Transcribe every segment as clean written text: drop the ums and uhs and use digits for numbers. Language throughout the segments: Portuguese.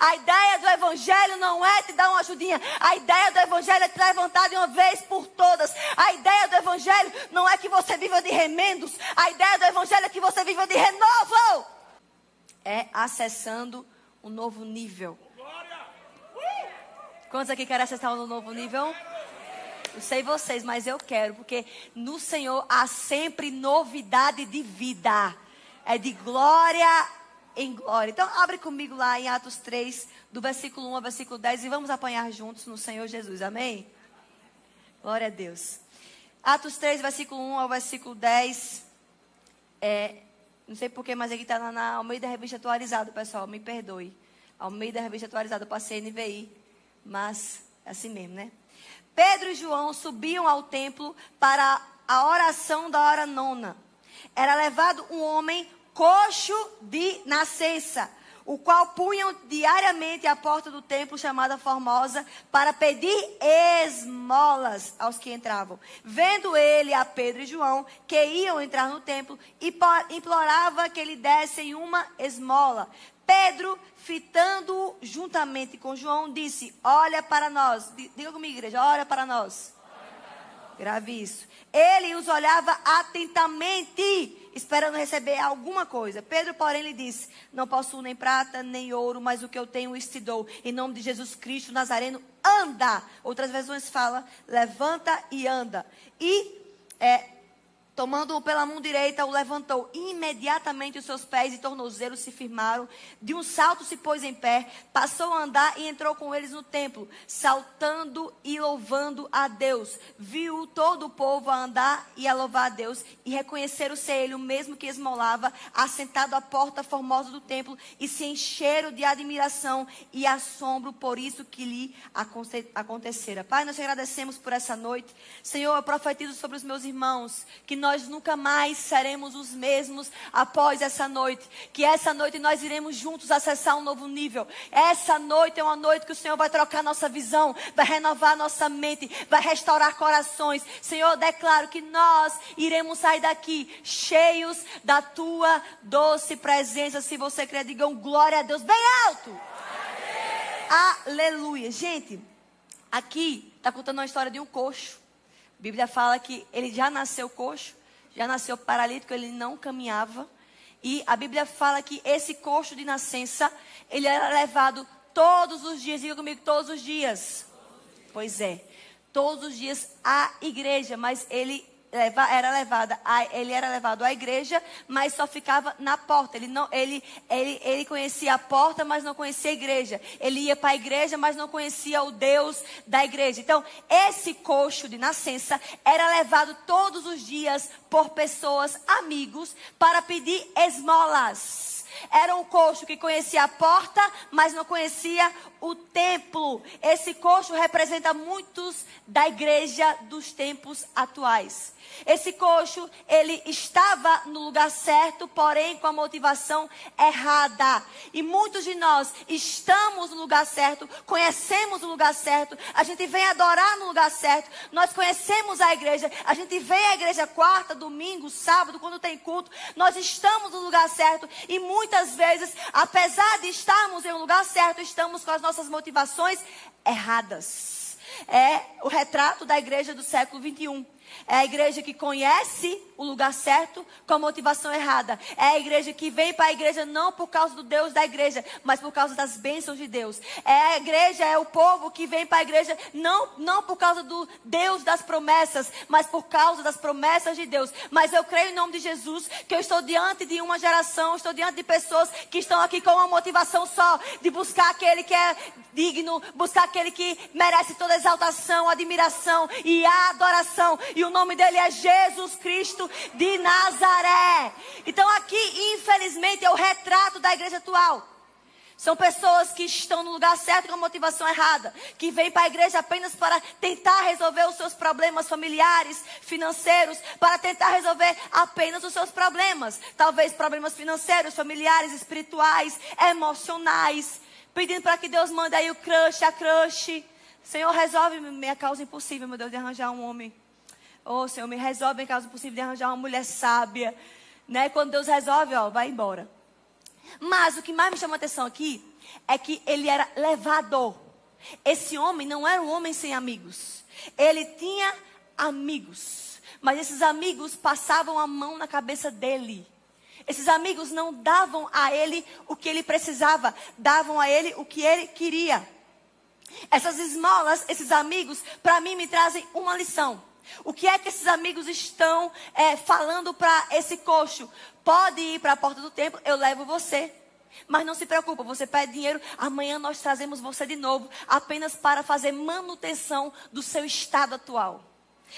A ideia do evangelho não é te dar uma ajudinha. A ideia do evangelho é te levantar de uma vez por todas. A ideia do evangelho não é que você viva de remendos. A ideia do evangelho é que você viva de renovo. É acessando um novo nível. Quantos aqui querem acessar um novo nível? Eu sei vocês, mas eu quero, porque no Senhor há sempre novidade de vida. É de glória em glória. Então, abre comigo lá em Atos 3, do versículo 1 ao versículo 10, e vamos apanhar juntos no Senhor Jesus. Amém? Glória a Deus. Atos 3, versículo 1 ao versículo 10. Não sei porquê, mas aqui está na Almeida Revista Atualizada, pessoal. Me perdoe. Almeida Revista Atualizada, eu passei NVI. Mas, é assim mesmo, né? Pedro e João subiam ao templo para a oração da hora nona. Era levado um homem coxo de nascença, o qual punham diariamente à porta do templo chamada Formosa para pedir esmolas aos que entravam. Vendo ele a Pedro e João, que iam entrar no templo, implorava que lhe dessem uma esmola. Pedro, fitando-o juntamente com João, disse: olha para nós. Diga comigo, igreja, olha para nós. Grave isso. Ele os olhava atentamente, esperando receber alguma coisa. Pedro, porém, lhe disse: não possuo nem prata, nem ouro, mas o que eu tenho, isso te dou. Em nome de Jesus Cristo Nazareno, anda. Outras versões falam: levanta e anda. E, tomando-o pela mão direita, o levantou. Imediatamente os seus pés e tornozelos se firmaram. De um salto se pôs em pé. Passou a andar e entrou com eles no templo, saltando e louvando a Deus. Viu todo o povo a andar e a louvar a Deus. E reconheceram ser ele o mesmo que esmolava, assentado à porta formosa do templo. E se encheram de admiração e assombro por isso que lhe acontecera. Pai, nós te agradecemos por essa noite. Senhor, eu profetizo sobre os meus irmãos que nós nunca mais seremos os mesmos após essa noite. Que essa noite nós iremos juntos acessar um novo nível. Essa noite é uma noite que o Senhor vai trocar nossa visão, vai renovar nossa mente, vai restaurar corações. Senhor, eu declaro que nós iremos sair daqui cheios da tua doce presença. Se você crer, digam glória a Deus bem alto. Aleluia. Gente, aqui está contando uma história de um coxo. A Bíblia fala que ele já nasceu coxo, já nasceu paralítico, ele não caminhava. E a Bíblia fala que esse coxo de nascença, ele era levado todos os dias, diga comigo, todos os dias. Pois é, todos os dias à igreja, mas ele era levado à igreja, mas só ficava na porta. Ele conhecia a porta, mas não conhecia a igreja. Ele ia para a igreja, mas não conhecia o Deus da igreja. Então, esse coxo de nascença era levado todos os dias por pessoas, amigos, para pedir esmolas. Era um coxo que conhecia a porta, mas não conhecia o templo. Esse coxo representa muitos da igreja dos tempos atuais. Esse coxo, ele estava no lugar certo, porém com a motivação errada. E muitos de nós estamos no lugar certo, conhecemos o lugar certo, a gente vem adorar no lugar certo, nós conhecemos a igreja, a gente vem à igreja quarta, domingo, sábado, quando tem culto, nós estamos no lugar certo. E muitas vezes, apesar de estarmos em um lugar certo, estamos com as nossas motivações erradas. É o retrato da igreja do século 21. É a igreja que conhece o lugar certo com a motivação errada. É a igreja que vem para a igreja não por causa do Deus da igreja, mas por causa das bênçãos de Deus. É a igreja, é o povo que vem para a igreja não por causa do Deus das promessas, mas por causa das promessas de Deus. Mas eu creio em nome de Jesus que eu estou diante de uma geração, estou diante de pessoas que estão aqui com uma motivação só, de buscar aquele que é digno, buscar aquele que merece toda exaltação, admiração e adoração. E o nome dele é Jesus Cristo de Nazaré. Então aqui, infelizmente, é o retrato da igreja atual. São pessoas que estão no lugar certo com a motivação errada, que vêm para a igreja apenas para tentar resolver os seus problemas familiares, financeiros, para tentar resolver apenas os seus problemas. Talvez problemas financeiros, familiares, espirituais, emocionais, pedindo para que Deus mande aí o crush, a crush. Senhor, resolve minha causa impossível, meu Deus, de arranjar um homem. Oh, Senhor, me resolve em caso possível de arranjar uma mulher sábia. Né? Quando Deus resolve, vai embora. Mas o que mais me chama a atenção aqui é que ele era levador. Esse homem não era um homem sem amigos. Ele tinha amigos. Mas esses amigos passavam a mão na cabeça dele. Esses amigos não davam a ele o que ele precisava. Davam a ele o que ele queria. Essas esmolas, esses amigos, para mim me trazem uma lição. O que é que esses amigos estão falando para esse coxo? Pode ir para a porta do templo, eu levo você. Mas não se preocupa, você pede dinheiro, amanhã nós trazemos você de novo, apenas para fazer manutenção do seu estado atual.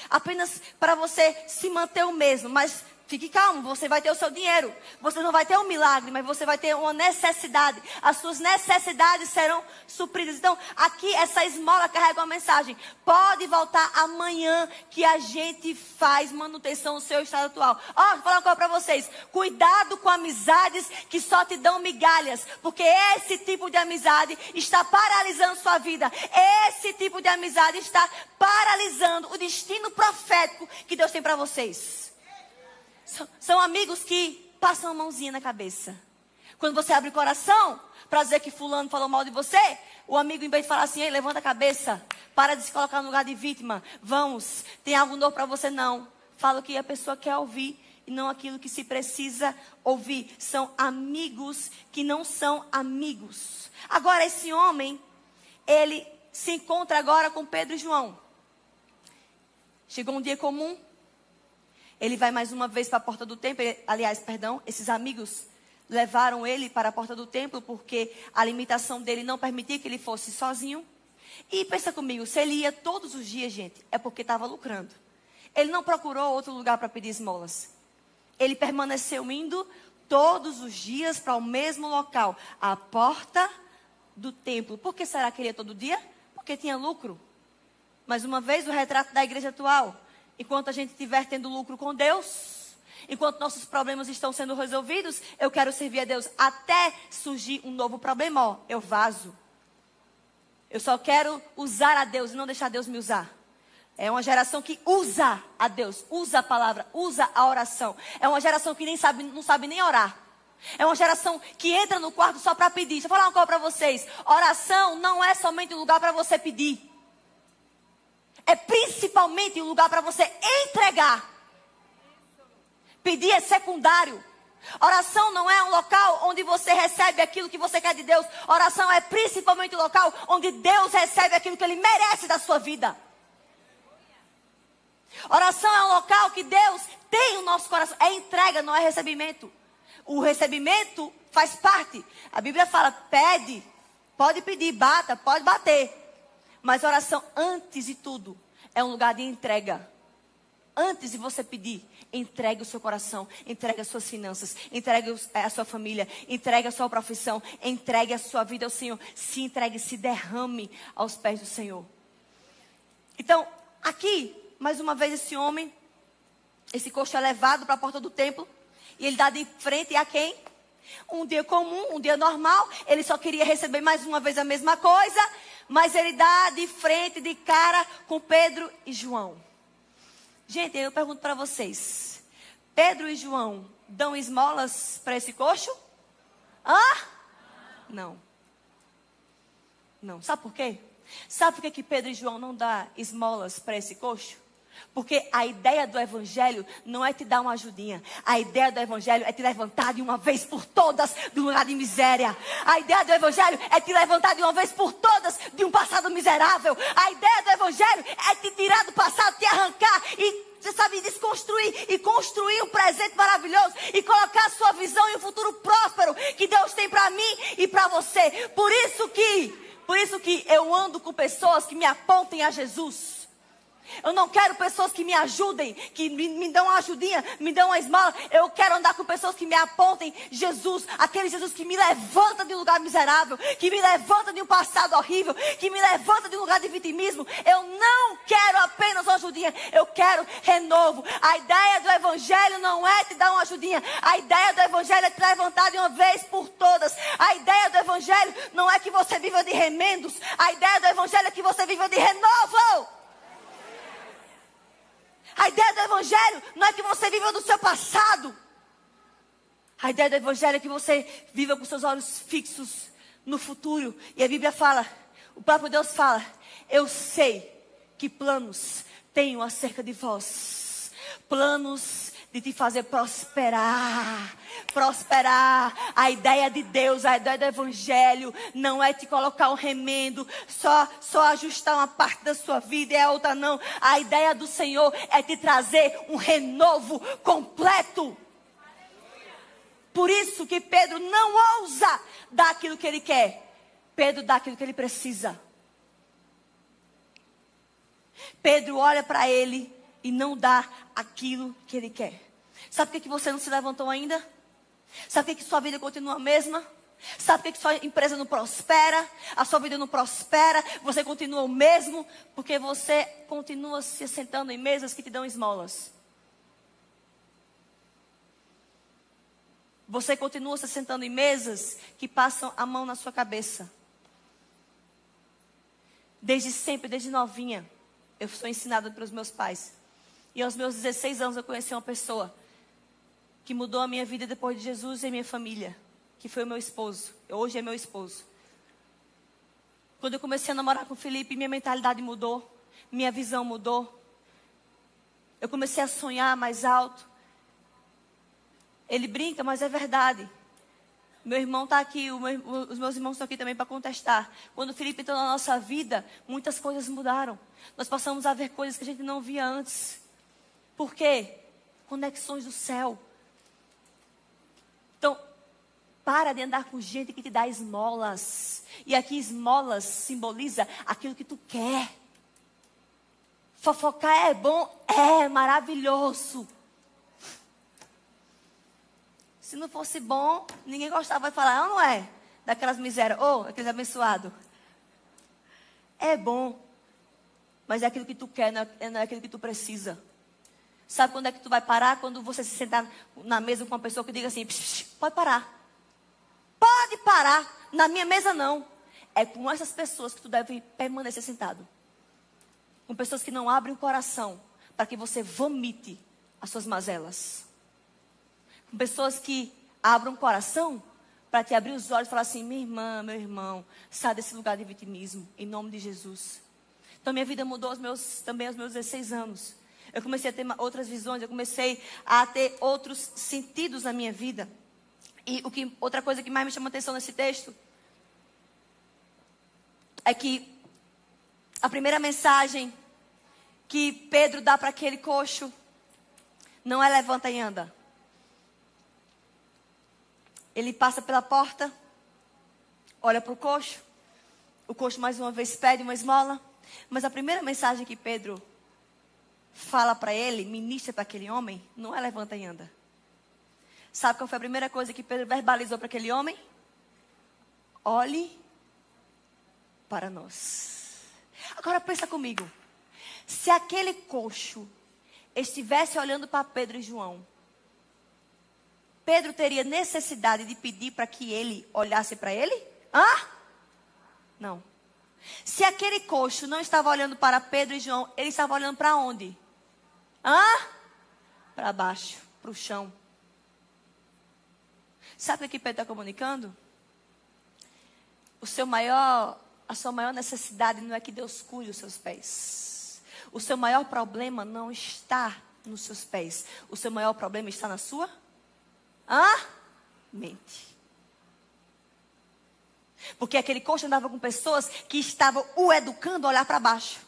Apenas para você se manter o mesmo, mas fique calmo, você vai ter o seu dinheiro. Você não vai ter um milagre, mas você vai ter uma necessidade. As suas necessidades serão supridas. Então, aqui essa esmola carrega uma mensagem. Pode voltar amanhã que a gente faz manutenção do seu estado atual. Ó, vou falar uma coisa para vocês. Cuidado com amizades que só te dão migalhas. Porque esse tipo de amizade está paralisando sua vida. Esse tipo de amizade está paralisando o destino profético que Deus tem para vocês. São amigos que passam a mãozinha na cabeça. Quando você abre o coração para dizer que fulano falou mal de você, o amigo, em vez de falar assim, ei, levanta a cabeça, para de se colocar no lugar de vítima, vamos, tem algo novo para você, não. Fala o que a pessoa quer ouvir e não aquilo que se precisa ouvir. São amigos que não são amigos. Agora, esse homem, ele se encontra agora com Pedro e João. Chegou um dia comum. Ele vai mais uma vez para a porta do templo. Esses amigos levaram ele para a porta do templo porque a limitação dele não permitia que ele fosse sozinho. E pensa comigo, se ele ia todos os dias, gente, é porque estava lucrando. Ele não procurou outro lugar para pedir esmolas. Ele permaneceu indo todos os dias para o mesmo local, a porta do templo. Por que será que ele ia todo dia? Porque tinha lucro. Mais uma vez, o retrato da igreja atual. Enquanto a gente estiver tendo lucro com Deus, enquanto nossos problemas estão sendo resolvidos, eu quero servir a Deus até surgir um novo problema, ó, eu vazo. Eu só quero usar a Deus e não deixar Deus me usar. É uma geração que usa a Deus, usa a palavra, usa a oração. É uma geração que não sabe nem orar. É uma geração que entra no quarto só para pedir. Deixa eu falar uma coisa para vocês. Oração não é somente um lugar para você pedir. É principalmente um lugar para você entregar. Pedir é secundário. Oração não é um local onde você recebe aquilo que você quer de Deus. Oração é principalmente um local onde Deus recebe aquilo que Ele merece da sua vida. Oração é um local que Deus tem no nosso coração. É entrega, não é recebimento. O recebimento faz parte. A Bíblia fala, pede, pode pedir, bata, pode bater. Mas oração, antes de tudo, é um lugar de entrega. Antes de você pedir, entregue o seu coração, entregue as suas finanças, entregue a sua família, entregue a sua profissão, entregue a sua vida ao Senhor. Se entregue, se derrame aos pés do Senhor. Então, aqui, mais uma vez esse homem, esse coxo é levado para a porta do templo. E ele dá de frente a quem? Um dia comum, um dia normal. Ele só queria receber mais uma vez a mesma coisa. Mas ele dá de frente, de cara com Pedro e João. Gente, eu pergunto para vocês. Pedro e João dão esmolas para esse coxo? Não. Não. Sabe por quê? Sabe por que Pedro e João não dão esmolas para esse coxo? Porque a ideia do evangelho não é te dar uma ajudinha. A ideia do evangelho é te levantar de uma vez por todas do lugar de miséria. A ideia do evangelho é te levantar de uma vez por todas de um passado miserável. A ideia do evangelho é te tirar do passado, te arrancar e, você sabe, desconstruir e construir um presente maravilhoso e colocar a sua visão em um futuro próspero que Deus tem para mim e para você. Por isso que eu ando com pessoas que me apontem a Jesus. Eu não quero pessoas que me ajudem, que me dão uma ajudinha, me dão uma esmola. Eu quero andar com pessoas que me apontem Jesus, aquele Jesus que me levanta de um lugar miserável, que me levanta de um passado horrível, que me levanta de um lugar de vitimismo. Eu não quero apenas uma ajudinha, eu quero renovo. A ideia do evangelho não é te dar uma ajudinha, a ideia do evangelho é te levantar de uma vez por todas. A ideia do evangelho não é que você viva de remendos, a ideia do evangelho é que você viva de renovo. A ideia do evangelho não é que você viva do seu passado. A ideia do evangelho é que você viva com seus olhos fixos no futuro. E a Bíblia fala, o próprio Deus fala, eu sei que planos tenho acerca de vós. Planos de te fazer prosperar. Prosperar. A ideia de Deus, a ideia do evangelho não é te colocar um remendo, só ajustar uma parte da sua vida e a outra não. A ideia do Senhor é te trazer um renovo completo. Por isso que Pedro não ousa dar aquilo que ele quer. Pedro dá aquilo que ele precisa. Pedro olha para ele e não dá aquilo que ele quer. Sabe por que você não se levantou ainda? Sabe por que sua vida continua a mesma? Sabe por que sua empresa não prospera? A sua vida não prospera? Você continua o mesmo? Porque você continua se sentando em mesas que te dão esmolas. Você continua se sentando em mesas que passam a mão na sua cabeça. Desde sempre, desde novinha, eu sou ensinada pelos meus pais. E aos meus 16 anos eu conheci uma pessoa que mudou a minha vida depois de Jesus e a minha família. Que foi o meu esposo. Hoje é meu esposo. Quando eu comecei a namorar com o Felipe, minha mentalidade mudou. Minha visão mudou. Eu comecei a sonhar mais alto. Ele brinca, mas é verdade. Meu irmão está aqui, os meus irmãos estão aqui também para contestar. Quando o Felipe entrou na nossa vida, muitas coisas mudaram. Nós passamos a ver coisas que a gente não via antes. Por quê? Conexões do céu. Então, para de andar com gente que te dá esmolas. E aqui esmolas simboliza aquilo que tu quer. Fofocar é bom? É maravilhoso. Se não fosse bom, ninguém gostava, vai falar, não é? Daquelas misérias, aqueles abençoados. É bom, mas é aquilo que tu quer, não é aquilo que tu precisa. Sabe quando é que tu vai parar? Quando você se sentar na mesa com uma pessoa que diga assim, pode parar. Pode parar, na minha mesa não. É com essas pessoas que tu deve permanecer sentado. Com pessoas que não abrem o coração para que você vomite as suas mazelas. Com pessoas que abram o coração para te abrir os olhos e falar assim, minha irmã, meu irmão, sai desse lugar de vitimismo, em nome de Jesus. Então minha vida mudou também aos meus 16 anos. Eu comecei a ter outras visões, eu comecei a ter outros sentidos na minha vida. E outra coisa que mais me chamou a atenção nesse texto é que a primeira mensagem que Pedro dá para aquele coxo não é levanta e anda. Ele passa pela porta, olha para o coxo mais uma vez pede uma esmola, mas a primeira mensagem que Pedro fala para ele, ministra para aquele homem, não é levanta e anda. Sabe qual foi a primeira coisa que Pedro verbalizou para aquele homem? Olhe para nós. Agora pensa comigo, se aquele coxo estivesse olhando para Pedro e João, Pedro teria necessidade de pedir para que ele olhasse para ele? Não. Se aquele coxo não estava olhando para Pedro e João, ele estava olhando para onde? Para baixo, para o chão. Sabe o que Pedro está comunicando? A sua maior necessidade não é que Deus cuide os seus pés. O seu maior problema não está nos seus pés. O seu maior problema está na sua mente. Porque aquele coxo andava com pessoas que estavam o educando a olhar para baixo.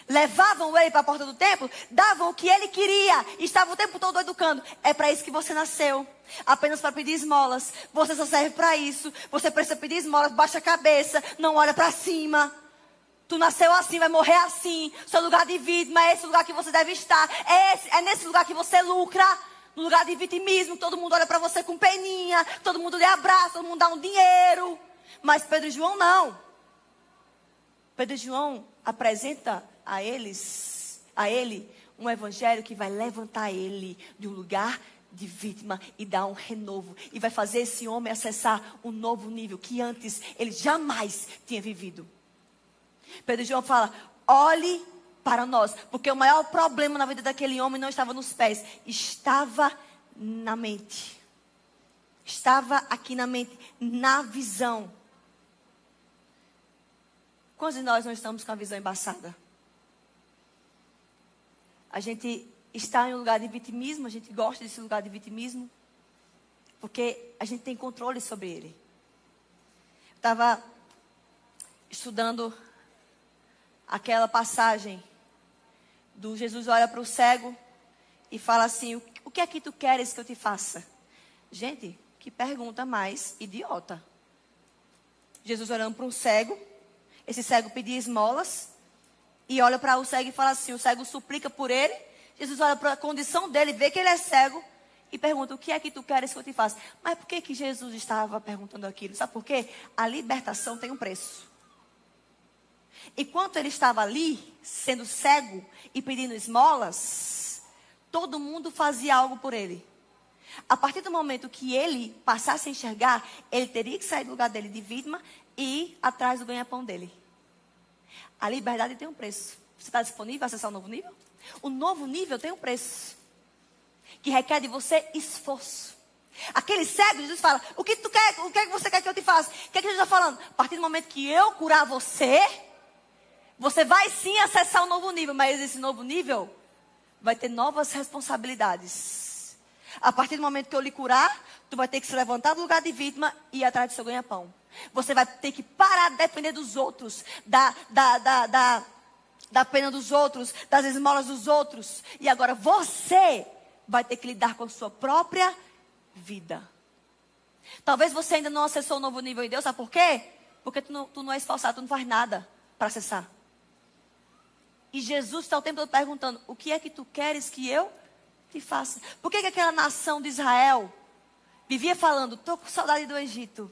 Levavam ele para a porta do templo, davam o que ele queria, e estavam o tempo todo educando. É para isso que você nasceu, apenas para pedir esmolas. Você só serve para isso. Você precisa pedir esmolas, baixa a cabeça, não olha para cima. Tu nasceu assim, vai morrer assim. Seu lugar de vítima é esse lugar que você deve estar. É nesse lugar que você lucra. No lugar de vitimismo, todo mundo olha para você com peninha, todo mundo lhe abraça, todo mundo dá um dinheiro. Mas Pedro e João não. Pedro e João apresenta a ele um evangelho que vai levantar ele de um lugar de vítima e dar um renovo. E vai fazer esse homem acessar um novo nível que antes ele jamais tinha vivido. Pedro e João fala, olhe para nós, porque o maior problema na vida daquele homem não estava nos pés, estava na mente. Estava aqui na mente, na visão. Quantos de nós não estamos com a visão embaçada? A gente está em um lugar de vitimismo, a gente gosta desse lugar de vitimismo, porque a gente tem controle sobre ele. Estava estudando aquela passagem do Jesus olha para o cego e fala assim, o que é que tu queres que eu te faça? Gente, que pergunta mais idiota. Jesus olhando para um cego, esse cego pedia esmolas, e olha para o cego e fala assim, o cego suplica por ele, Jesus olha para a condição dele, vê que ele é cego, e pergunta, o que é que tu queres que eu te faça? Mas por que Jesus estava perguntando aquilo? Sabe por quê? A libertação tem um preço. Enquanto ele estava ali, sendo cego e pedindo esmolas, todo mundo fazia algo por ele. A partir do momento que ele passasse a enxergar, ele teria que sair do lugar dele de vítima e ir atrás do ganha-pão dele. A liberdade tem um preço. Você está disponível a acessar o novo nível? O novo nível tem um preço, que requer de você esforço. Aquele cego, Jesus fala, o que tu quer? O que é que você quer que eu te faça? O que é que Jesus está falando? A partir do momento que eu curar você, você vai sim acessar o novo nível, mas esse novo nível vai ter novas responsabilidades. A partir do momento que eu lhe curar, tu vai ter que se levantar do lugar de vítima e ir atrás do seu ganha-pão. Você vai ter que parar de depender dos outros, da pena dos outros, das esmolas dos outros. E agora você vai ter que lidar com a sua própria vida. Talvez você ainda não acessou o novo nível em Deus, sabe por quê? Porque tu não é esforçado, tu não faz nada para acessar. E Jesus está o tempo todo perguntando, o que é que tu queres que eu te faça? Por que aquela nação de Israel vivia falando, estou com saudade do Egito?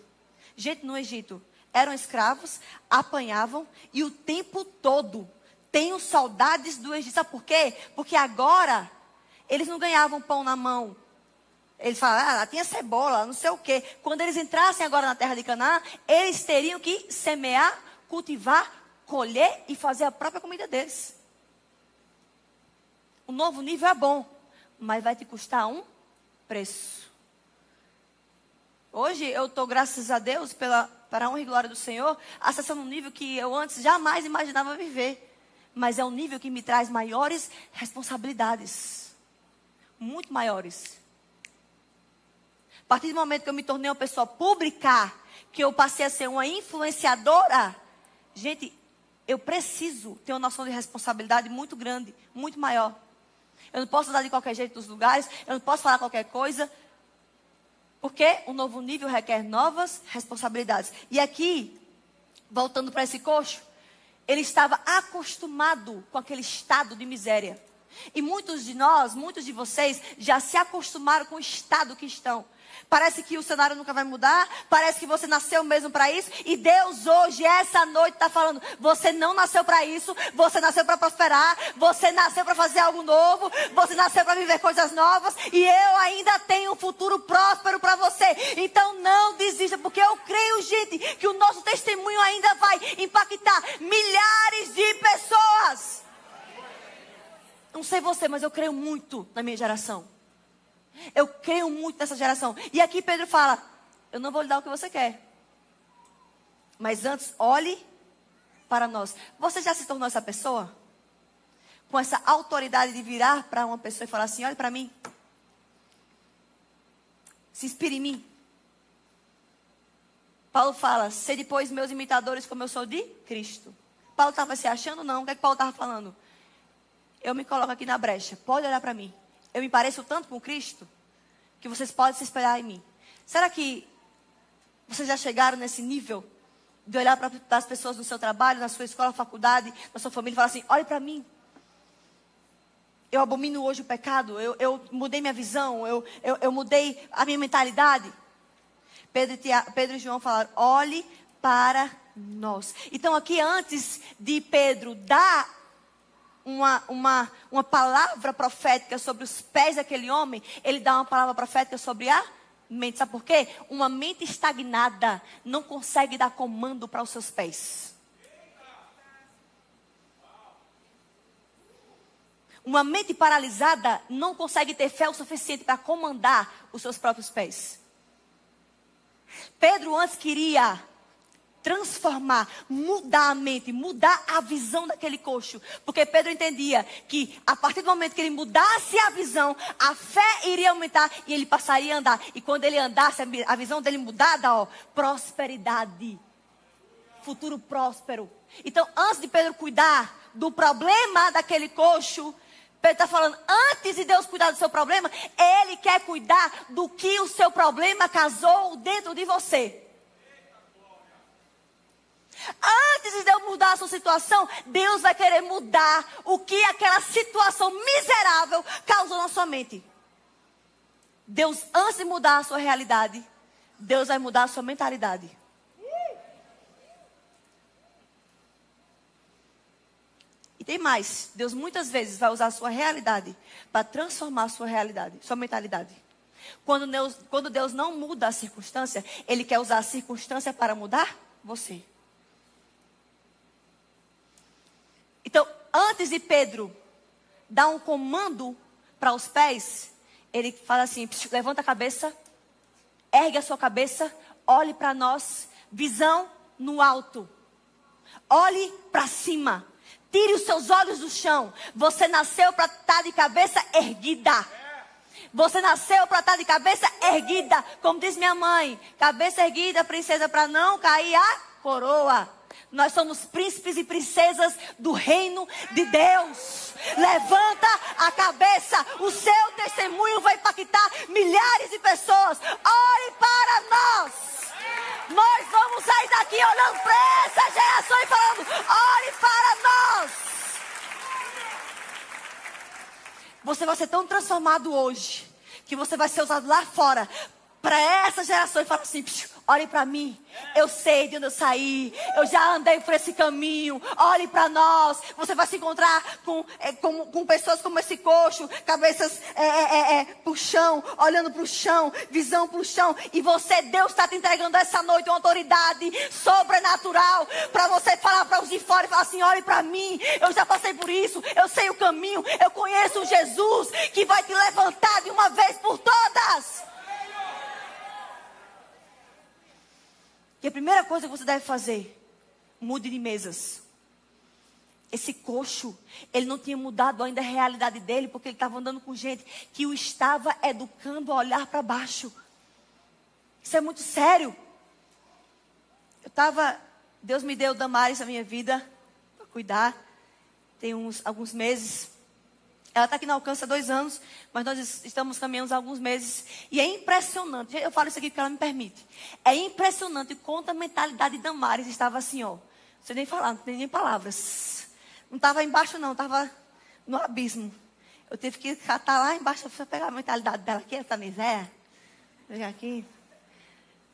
Gente, no Egito, eram escravos, apanhavam, e o tempo todo, tenho saudades do Egito. Sabe por quê? Porque agora, eles não ganhavam pão na mão. Eles falavam, lá tinha cebola, não sei o quê. Quando eles entrassem agora na terra de Canaã, eles teriam que semear, cultivar, colher e fazer a própria comida deles. O novo nível é bom, mas vai te custar um preço. Hoje eu estou, graças a Deus, para a honra e glória do Senhor, acessando um nível que eu antes jamais imaginava viver. Mas é um nível que me traz maiores responsabilidades. Muito maiores. A partir do momento que eu me tornei uma pessoa pública, que eu passei a ser uma influenciadora, gente, eu preciso ter uma noção de responsabilidade muito grande, muito maior. Eu não posso andar de qualquer jeito nos lugares, eu não posso falar qualquer coisa, porque o novo nível requer novas responsabilidades. E aqui, voltando para esse coxo, ele estava acostumado com aquele estado de miséria. E muitos de nós, muitos de vocês, já se acostumaram com o estado que estão. Parece que o cenário nunca vai mudar, parece que você nasceu mesmo para isso. E Deus hoje, essa noite, está falando, você não nasceu para isso, você nasceu para prosperar, você nasceu para fazer algo novo, você nasceu para viver coisas novas, e eu ainda tenho um futuro próspero para você. Então não desista, porque eu creio, gente, que o nosso testemunho ainda vai impactar milhares de pessoas. Não sei você, mas eu creio muito na minha geração. Eu creio muito nessa geração. E aqui Pedro fala, eu não vou lhe dar o que você quer. Mas antes, olhe para nós. Você já se tornou essa pessoa? Com essa autoridade de virar para uma pessoa e falar assim, olhe para mim. Se inspire em mim. Paulo fala, sede depois meus imitadores como eu sou de Cristo. Paulo estava se achando? Não. O que é que Paulo estava falando? Eu me coloco aqui na brecha. Pode olhar para mim. Eu me pareço tanto com Cristo que vocês podem se espelhar em mim. Será que vocês já chegaram nesse nível de olhar para as pessoas no seu trabalho, na sua escola, faculdade, na sua família e falar assim, olhe para mim. Eu abomino hoje o pecado, eu mudei minha visão, eu mudei a minha mentalidade. Pedro e João falaram, olhe para nós. Então aqui antes de Pedro dar uma palavra profética sobre os pés daquele homem, ele dá uma palavra profética sobre a mente. Sabe por quê? Uma mente estagnada não consegue dar comando para os seus pés. Uma mente paralisada não consegue ter fé o suficiente para comandar os seus próprios pés. Pedro antes queria transformar, mudar a mente, mudar a visão daquele coxo. Porque Pedro entendia que a partir do momento que ele mudasse a visão, a fé iria aumentar e ele passaria a andar. E quando ele andasse, a visão dele mudada, ó, prosperidade. Futuro próspero. Então, antes de Pedro cuidar do problema daquele coxo, Pedro está falando, antes de Deus cuidar do seu problema, Ele quer cuidar do que o seu problema causou dentro de você. Antes de Deus mudar a sua situação, Deus vai querer mudar o que aquela situação miserável causou na sua mente. Deus, antes de mudar a sua realidade, Deus vai mudar a sua mentalidade. E tem mais, Deus muitas vezes vai usar a sua realidade para transformar a sua realidade, sua mentalidade. Quando Deus não muda a circunstância, Ele quer usar a circunstância para mudar você. Então, antes de Pedro dar um comando para os pés, ele fala assim, levanta a cabeça, ergue a sua cabeça, olhe para nós, visão no alto. Olhe para cima, tire os seus olhos do chão. Você nasceu para estar de cabeça erguida. Você nasceu para estar de cabeça erguida. Como diz minha mãe, cabeça erguida, princesa, para não cair a coroa. Nós somos príncipes e princesas do reino de Deus. Levanta a cabeça. O seu testemunho vai impactar milhares de pessoas. Olhe para nós. Nós vamos sair daqui olhando para essa geração e falando, olhe para nós. Você vai ser tão transformado hoje, que você vai ser usado lá fora, para essa geração e falar assim, olhe para mim, eu sei de onde eu saí, eu já andei por esse caminho, olhe para nós. Você vai se encontrar com pessoas como esse coxo, cabeças pro chão, olhando para o chão, visão para o chão. E você, Deus está te entregando essa noite uma autoridade sobrenatural, para você falar para os de fora e falar assim, olhe para mim, eu já passei por isso, eu sei o caminho, eu conheço o Jesus, que vai te levantar de uma vez por todas. E a primeira coisa que você deve fazer, mude de mesas. Esse coxo, ele não tinha mudado ainda a realidade dele, porque ele estava andando com gente que o estava educando a olhar para baixo. Isso é muito sério. Deus me deu Damares na minha vida, para cuidar, tem alguns meses. Ela está aqui no Alcance há 2 anos, mas nós estamos caminhando há alguns meses. E é impressionante, eu falo isso aqui porque ela me permite. É impressionante quanto a mentalidade de Damares estava assim, ó. Não sei nem falar, não tem nem palavras. Não estava embaixo não, estava no abismo. Eu tive que catar lá embaixo para pegar a mentalidade dela. Aqui, essa miséria. Veja aqui.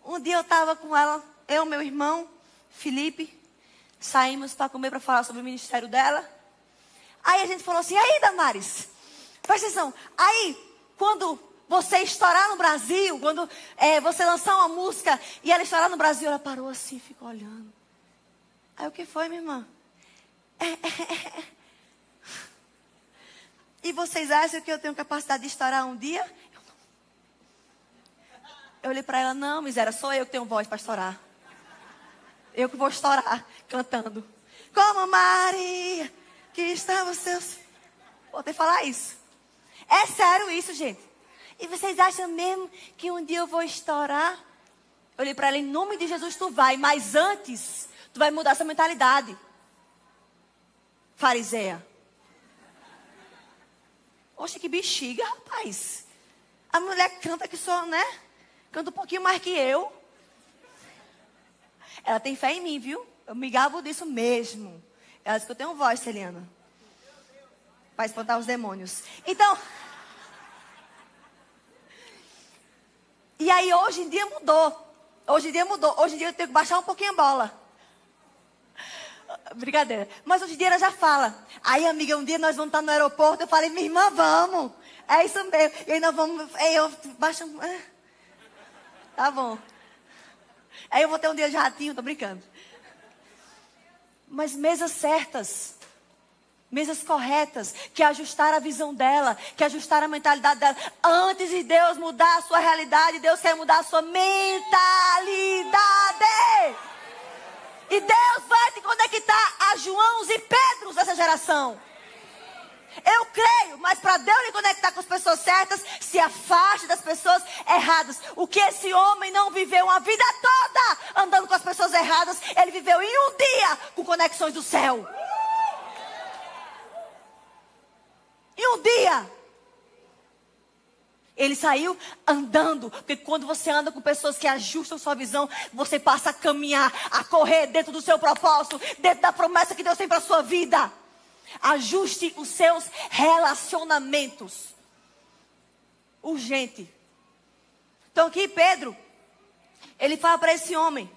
Um dia eu estava com ela, eu, meu irmão, Felipe. Saímos para comer, para falar sobre o ministério dela. Aí a gente falou assim, aí Damares, presta atenção, aí quando você estourar no Brasil, quando você lançar uma música e ela estourar no Brasil, ela parou assim, ficou olhando. Aí o que foi, minha irmã? E vocês acham que eu tenho capacidade de estourar um dia? Eu olhei para ela, não, miséria, sou eu que tenho voz para estourar. Eu que vou estourar, cantando. Como Maria... que estão os seus... Vou ter que falar isso. É sério isso, gente. E vocês acham mesmo que um dia eu vou estourar? Eu olhei para ela, em nome de Jesus tu vai. Mas antes, tu vai mudar essa mentalidade. Fariseia. Oxe, que bexiga, rapaz. A mulher canta que sou, né? Canta um pouquinho mais que eu. Ela tem fé em mim, viu? Eu me gabo disso mesmo. Ela disse que eu tenho voz, Celiana, para espantar os demônios. Então, e aí hoje em dia mudou. Hoje em dia eu tenho que baixar um pouquinho a bola. Brincadeira. Mas hoje em dia ela já fala. Aí, amiga, um dia nós vamos estar no aeroporto. Eu falei, minha irmã, vamos. É isso mesmo. E aí nós vamos. Aí eu baixo. Tá bom. Aí eu vou ter um dia de ratinho, tô brincando. Mas mesas certas. Mesas corretas, que ajustaram a visão dela, que ajustaram a mentalidade dela. Antes de Deus mudar a sua realidade, Deus quer mudar a sua mentalidade. E Deus vai te conectar a Joãos e Pedros dessa geração. Eu creio, mas para Deus lhe conectar com as pessoas certas, se afaste das pessoas erradas. O que esse homem não viveu uma vida toda andando com as pessoas erradas, ele viveu em um dia com conexões do céu. Em um dia. Ele saiu andando, porque quando você anda com pessoas que ajustam sua visão, você passa a caminhar, a correr dentro do seu propósito, dentro da promessa que Deus tem para a sua vida. Ajuste os seus relacionamentos. Urgente. Então aqui Pedro, ele fala para esse homem,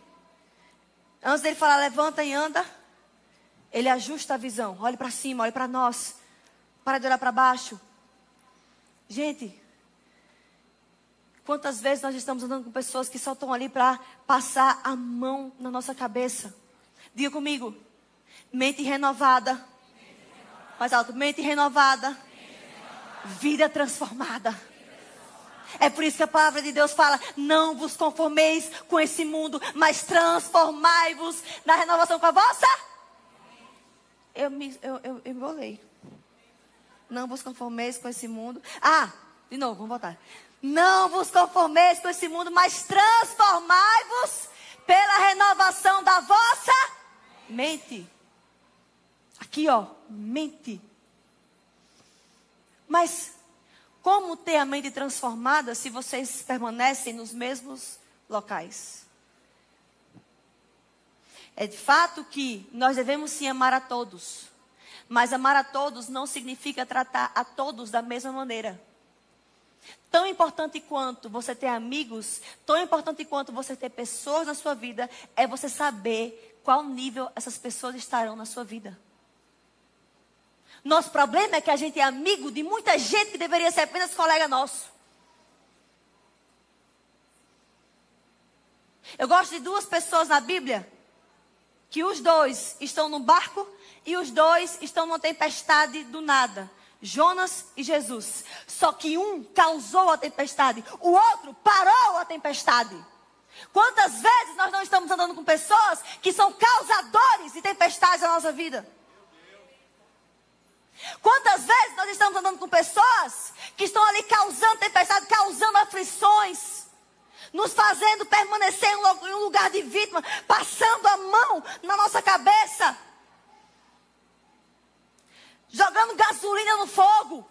antes dele falar levanta e anda, ele ajusta a visão. Olhe para cima, olhe para nós. Para de olhar para baixo. Gente, quantas vezes nós estamos andando com pessoas que só estão ali para passar a mão na nossa cabeça? Diga comigo. Mente renovada. Mais alto. Mente renovada. Vida transformada. É por isso que a palavra de Deus fala: não vos conformeis com esse mundo, mas transformai-vos na renovação com a vossa. Eu me embolei. Não vos conformeis com esse mundo. De novo, vamos voltar. Não vos conformeis com esse mundo, mas transformai-vos pela renovação da vossa mente. Aqui, mente. Mas como ter a mente transformada se vocês permanecem nos mesmos locais? É de fato que nós devemos sim amar a todos. Mas amar a todos não significa tratar a todos da mesma maneira. Tão importante quanto você ter amigos, tão importante quanto você ter pessoas na sua vida, é você saber qual nível essas pessoas estarão na sua vida. Nosso problema é que a gente é amigo de muita gente que deveria ser apenas colega nosso. Eu gosto de duas pessoas na Bíblia, que os dois estão no barco e os dois estão numa tempestade do nada. Jonas e Jesus. Só que um causou a tempestade, o outro parou a tempestade. Quantas vezes nós não estamos andando com pessoas que são causadores de tempestades na nossa vida? Quantas vezes nós estamos andando com pessoas que estão ali causando tempestade, causando aflições, nos fazendo permanecer em um lugar de vítima, passando a mão na nossa cabeça, jogando gasolina no fogo.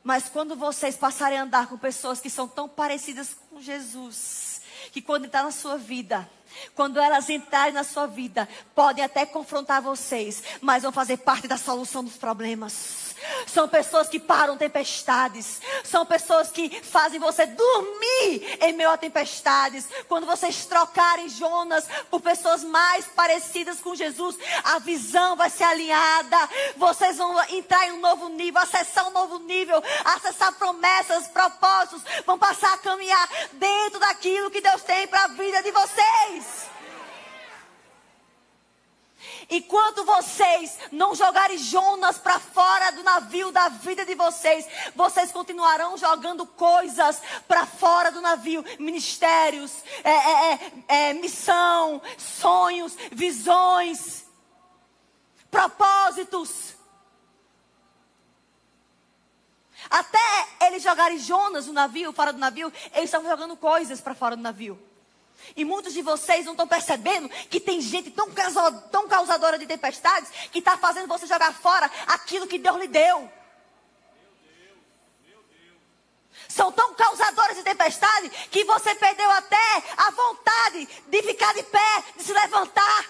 Mas quando vocês passarem a andar com pessoas que são tão parecidas com Jesus, que quando está na sua vida, quando elas entrarem na sua vida, podem até confrontar vocês, mas vão fazer parte da solução dos problemas. São pessoas que param tempestades. São pessoas que fazem você dormir em meio a tempestades. Quando vocês trocarem Jonas por pessoas mais parecidas com Jesus, a visão vai ser alinhada. Vocês vão entrar em um novo nível, acessar um novo nível, acessar promessas, propósitos. Vão passar a caminhar dentro daquilo que Deus tem para a vida de vocês. Enquanto vocês não jogarem Jonas para fora do navio da vida de vocês, vocês continuarão jogando coisas para fora do navio. Ministérios, missão, sonhos, visões, propósitos. Até eles jogarem Jonas no navio, fora do navio, eles estavam jogando coisas para fora do navio. E muitos de vocês não estão percebendo que tem gente tão causadora de tempestades que está fazendo você jogar fora aquilo que Deus lhe deu. Meu Deus. São tão causadores de tempestade que você perdeu até a vontade de ficar de pé, de se levantar.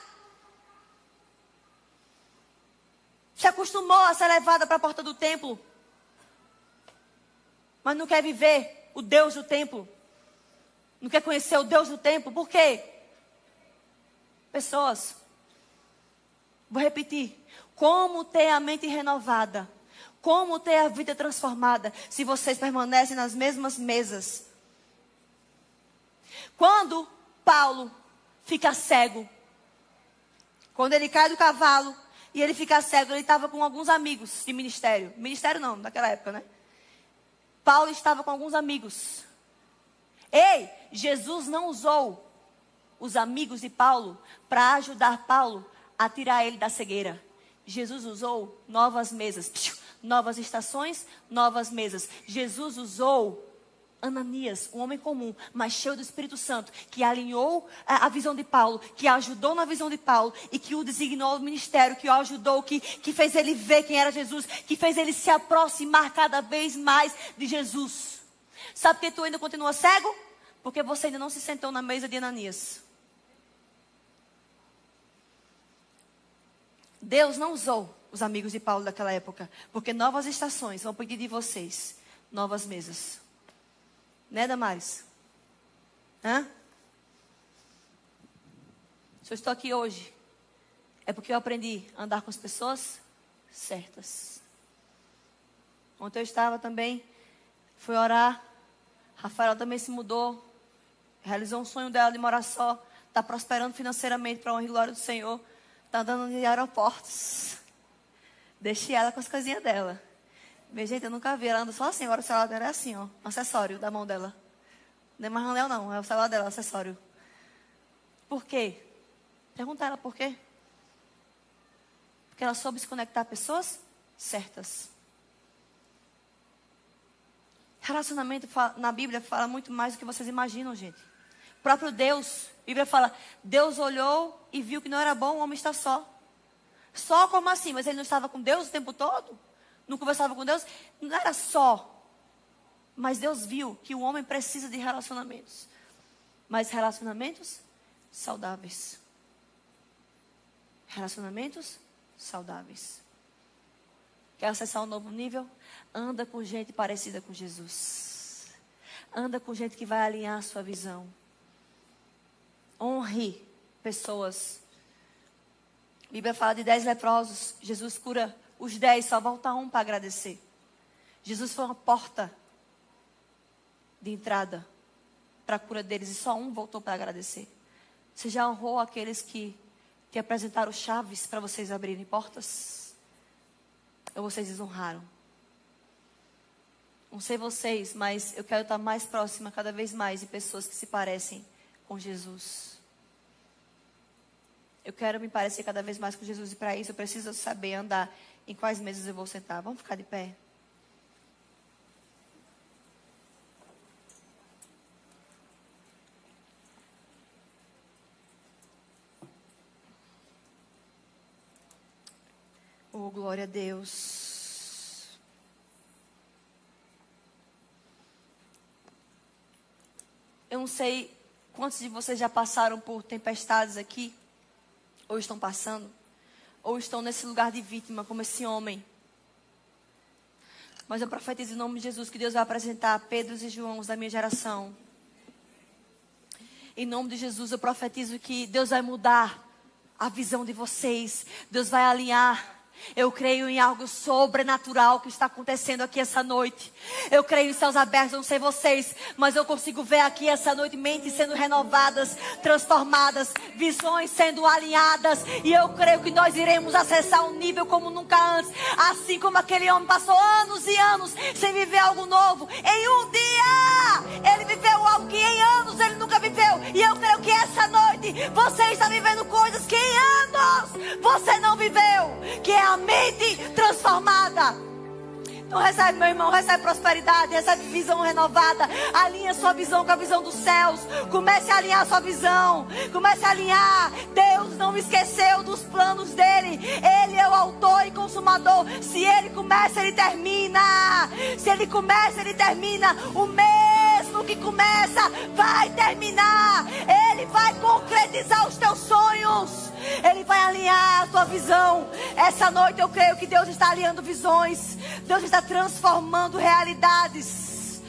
Se acostumou a ser levada para a porta do templo, mas não quer viver o Deus do templo. Não quer conhecer o Deus do templo. Por quê? Pessoas. Vou repetir. Como ter a mente renovada? Como ter a vida transformada? Se vocês permanecem nas mesmas mesas. Quando Paulo fica cego, quando ele cai do cavalo, e ele ficar cego. Ele estava com alguns amigos de ministério. Ministério não, naquela época, né? Paulo estava com alguns amigos. Ei, Jesus não usou os amigos de Paulo para ajudar Paulo a tirar ele da cegueira. Jesus usou novas mesas, novas estações, novas mesas. Jesus usou Ananias, um homem comum, mas cheio do Espírito Santo, que alinhou a visão de Paulo, que ajudou na visão de Paulo e que o designou ao ministério, que o ajudou, que fez ele ver quem era Jesus, que fez ele se aproximar cada vez mais de Jesus. Sabe por que tu ainda continua cego? Porque você ainda não se sentou na mesa de Ananias. Deus não usou os amigos de Paulo daquela época, porque novas estações vão pedir de vocês novas mesas. Né, Damares? Se eu estou aqui hoje, é porque eu aprendi a andar com as pessoas certas. Ontem eu estava também, fui orar. Rafaela também se mudou, realizou um sonho dela de morar só, está prosperando financeiramente para a honra e glória do Senhor, está andando em aeroportos. Deixei ela com as coisinhas dela. Minha gente, eu nunca vi, ela anda só assim, agora o celular dela é assim, ó, um acessório da mão dela. Não é mais anel não, é o celular dela, o acessório. Por quê? Pergunta ela por quê. Porque ela soube se conectar a pessoas certas. Relacionamento na Bíblia fala muito mais do que vocês imaginam, gente. O próprio Deus, a Bíblia fala, Deus olhou e viu que não era bom o homem estar só. Só como assim? Mas ele não estava com Deus o tempo todo? Não conversava com Deus? Não era só. Mas Deus viu que o homem precisa de relacionamentos. Mas relacionamentos saudáveis. Relacionamentos saudáveis. Quer acessar um novo nível? Anda com gente parecida com Jesus. Anda com gente que vai alinhar a sua visão. Honre pessoas. A Bíblia fala de 10 leprosos. Jesus cura os 10, só volta um para agradecer. Jesus foi uma porta de entrada para a cura deles e só um voltou para agradecer. Você já honrou aqueles que te apresentaram chaves para vocês abrirem portas? Ou vocês desonraram? Não sei vocês, mas eu quero estar mais próxima cada vez mais de pessoas que se parecem com Jesus. Eu quero me parecer cada vez mais com Jesus e para isso eu preciso saber andar em quais mesas eu vou sentar. Vamos ficar de pé? Oh, glória a Deus. Eu não sei quantos de vocês já passaram por tempestades aqui, ou estão passando, ou estão nesse lugar de vítima, como esse homem. Mas eu profetizo em nome de Jesus que Deus vai apresentar Pedros e Joãos da minha geração. Em nome de Jesus eu profetizo que Deus vai mudar a visão de vocês. Deus vai alinhar. Eu creio em algo sobrenatural que está acontecendo aqui essa noite. Eu creio em céus abertos, não sei vocês, mas eu consigo ver aqui essa noite mentes sendo renovadas, transformadas, visões sendo alinhadas. E eu creio que nós iremos acessar um nível como nunca antes. Assim como aquele homem passou anos e anos sem viver algo novo. Em um dia, ele viveu algo que em anos ele nunca viveu. E eu creio que essa noite você está vivendo coisas que em anos você não viveu. Que é a mente transformada. Então recebe, meu irmão, recebe prosperidade, recebe visão renovada. Alinha sua visão com a visão dos céus. Comece a alinhar sua visão. Comece a alinhar. Deus não esqueceu dos planos dele. Ele é o autor e consumador. Se ele começa, ele termina. Se ele começa, ele termina. O mesmo que começa vai terminar. Ele vai concretizar os teus sonhos. Ele vai alinhar a tua visão. Essa noite eu creio que Deus está alinhando visões. Deus está transformando realidades.